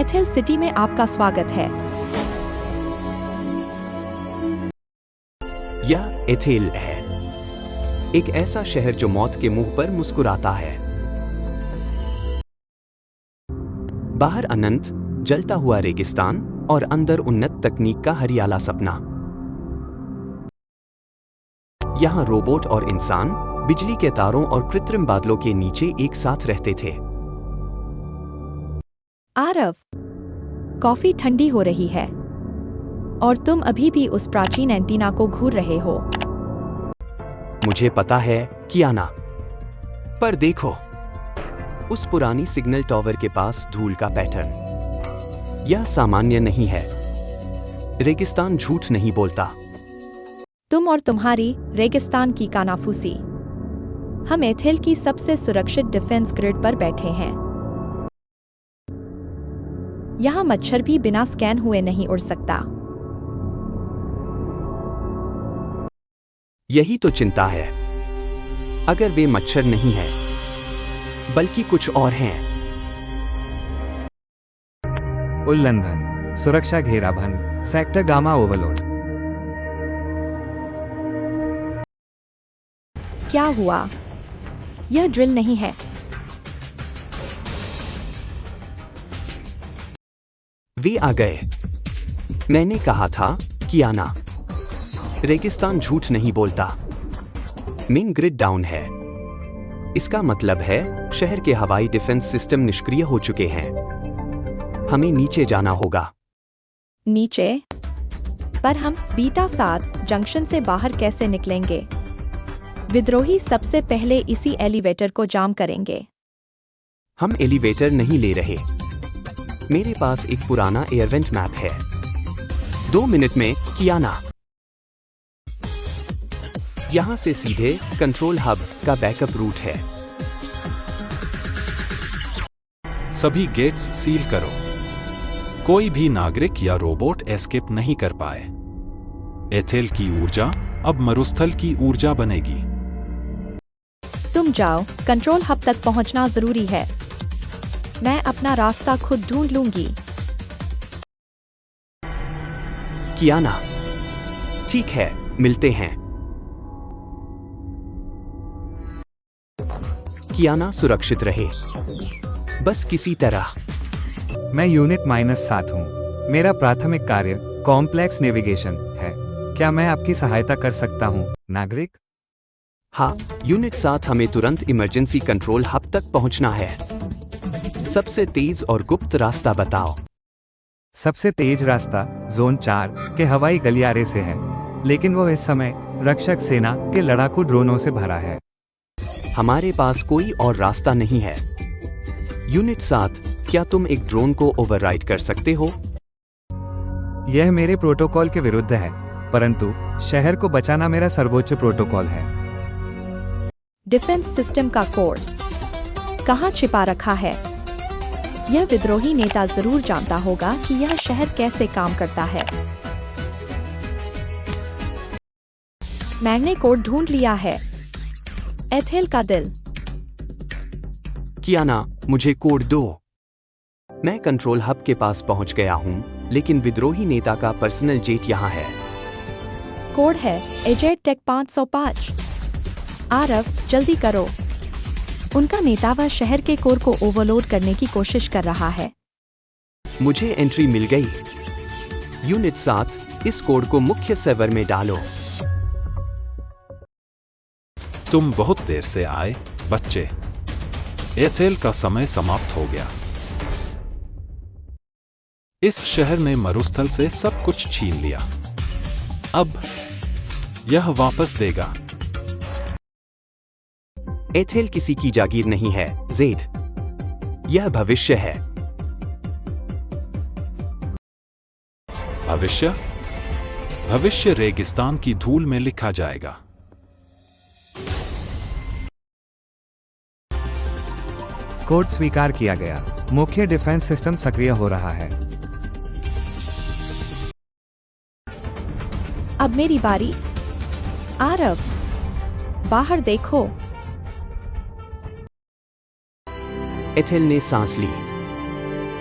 Ethel city में आपका स्वागत है। यह एथेल है, एक ऐसा शहर जो मौत के मुंह पर मुस्कुराता है। बाहर अनंत जलता हुआ रेगिस्तान और अंदर उन्नत तकनीक का हरियाला सपना। यहां रोबोट और इंसान बिजली के तारों और कृत्रिम बादलों के नीचे एक साथ रहते थे। आरव, कॉफी ठंडी हो रही है और तुम अभी भी उस प्राचीन एंटीना को घूर रहे हो। मुझे पता है, कियाना, पर देखो, उस पुरानी सिग्नल टावर के पास धूल का पैटर्न। यह सामान्य नहीं है। रेगिस्तान झूठ नहीं बोलता। तुम और तुम्हारी रेगिस्तान की कानाफूसी। हम एथेल की सबसे सुरक्षित डिफेंस ग्रिड पर बैठे हैं। यहाँ मच्छर भी बिना स्कैन हुए नहीं उड़ सकता। यही तो चिंता है। अगर वे मच्छर नहीं हैं, बल्कि कुछ और हैं। उल्लंघन, सुरक्षा घेराबंद, सेक्टर गामा ओवरलोड। क्या हुआ? यह ड्रिल नहीं है। वे आ गए। मैंने कहा था, कियाना, रेगिस्तान झूठ नहीं बोलता। मेन ग्रिड डाउन है। इसका मतलब है शहर के हवाई डिफेंस सिस्टम निष्क्रिय हो चुके हैं। हमें नीचे जाना होगा। नीचे? पर हम बीटा 7 जंक्शन से बाहर कैसे निकलेंगे? विद्रोही सबसे पहले इसी एलिवेटर को जाम करेंगे। हम एलिवेटर नहीं ले रहे। मेरे पास एक पुराना एयरवेंट मैप है। 2 मिनट में, कियाना। यहां से सीधे कंट्रोल हब का बैकअप रूट है। सभी गेट्स सील करो। कोई भी नागरिक या रोबोट एस्केप नहीं कर पाए। एथेल की ऊर्जा अब मरुस्थल की ऊर्जा बनेगी। तुम जाओ, कंट्रोल हब तक पहुंचना जरूरी है। मैं अपना रास्ता खुद ढूंढ लूंगी। कियाना, ठीक है, मिलते हैं। कियाना, सुरक्षित रहे, बस किसी तरह। मैं यूनिट -7 हूँ। मेरा प्राथमिक कार्य कॉम्प्लेक्स नेविगेशन है। क्या मैं आपकी सहायता कर सकता हूँ, नागरिक? हाँ, यूनिट 7, हमें तुरंत इमरजेंसी कंट्रोल हब तक पहुंचना है। सबसे तेज और गुप्त रास्ता बताओ। सबसे तेज रास्ता जोन 4 के हवाई गलियारे से है, लेकिन वो इस समय रक्षक सेना के लड़ाकू ड्रोनों से भरा है। हमारे पास कोई और रास्ता नहीं है। यूनिट 7, क्या तुम एक ड्रोन को ओवरराइड कर सकते हो? यह मेरे प्रोटोकॉल के विरुद्ध है, परंतु शहर को बचाना मेरा सर्वोच्च प्रोटोकॉल है। डिफेंस सिस्टम का कोड कहाँ छिपा रखा है? यह विद्रोही नेता जरूर जानता होगा कि यह शहर कैसे काम करता है। मैंने कोड ढूंढ लिया है। एथेल का दिल। कियाना, मुझे कोड दो। मैं कंट्रोल हब के पास पहुंच गया हूं, लेकिन विद्रोही नेता का पर्सनल जेट यहां है। कोड है एजेट टेक 505। आरव, जल्दी करो। उनका नेता वह शहर के कोर को ओवरलोड करने की कोशिश कर रहा है। मुझे एंट्री मिल गई। यूनिट 7, इस कोड को मुख्य सर्वर में डालो। तुम बहुत देर से आए, बच्चे। एथेल का समय समाप्त हो गया। इस शहर ने मरुस्थल से सब कुछ छीन लिया। अब यह वापस देगा। एथेल किसी की जागीर नहीं है, जेड। यह भविष्य है। भविष्य? भविष्य रेगिस्तान की धूल में लिखा जाएगा। कोड स्वीकार किया गया। मुख्य डिफेंस सिस्टम सक्रिय हो रहा है। अब मेरी बारी। आरव, बाहर देखो। एथेल ने सांस ली।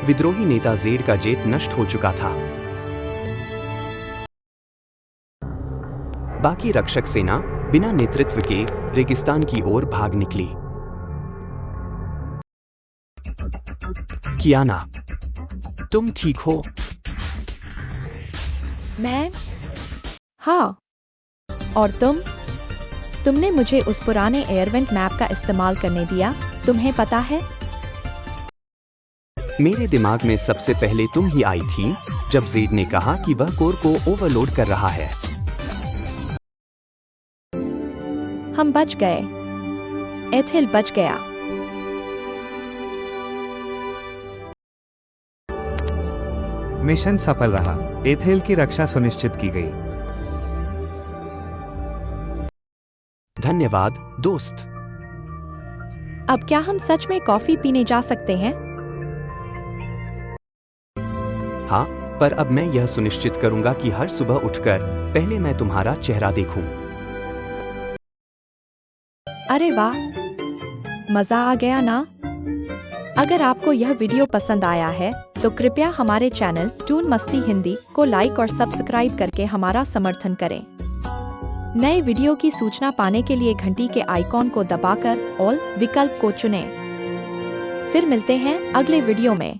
विद्रोही नेता जेड का जेट नष्ट हो चुका था। बाकी रक्षक सेना बिना नेतृत्व के रेगिस्तान की ओर भाग निकली। कियाना, तुम ठीक हो? मैं? हाँ। और तुमने मुझे उस पुराने एयरवेंट मैप का इस्तेमाल करने दिया, तुम्हें पता है? मेरे दिमाग में सबसे पहले तुम ही आई थी जब जेड ने कहा कि वह कोर को ओवरलोड कर रहा है। हम बच गए। एथिल बच गया। मिशन सफल रहा। एथेल की रक्षा सुनिश्चित की गई। धन्यवाद दोस्त। अब क्या हम सच में कॉफी पीने जा सकते हैं? हाँ, पर अब मैं यह सुनिश्चित करूंगा कि हर सुबह उठकर पहले मैं तुम्हारा चेहरा देखूं। अरे वाह, मजा आ गया ना? अगर आपको यह वीडियो पसंद आया है तो कृपया हमारे चैनल टून मस्ती हिंदी को लाइक और सब्सक्राइब करके हमारा समर्थन करें। नए वीडियो की सूचना पाने के लिए घंटी के आइकॉन को दबाकर ऑल विकल्प को चुनें। फिर मिलते हैं अगले वीडियो में।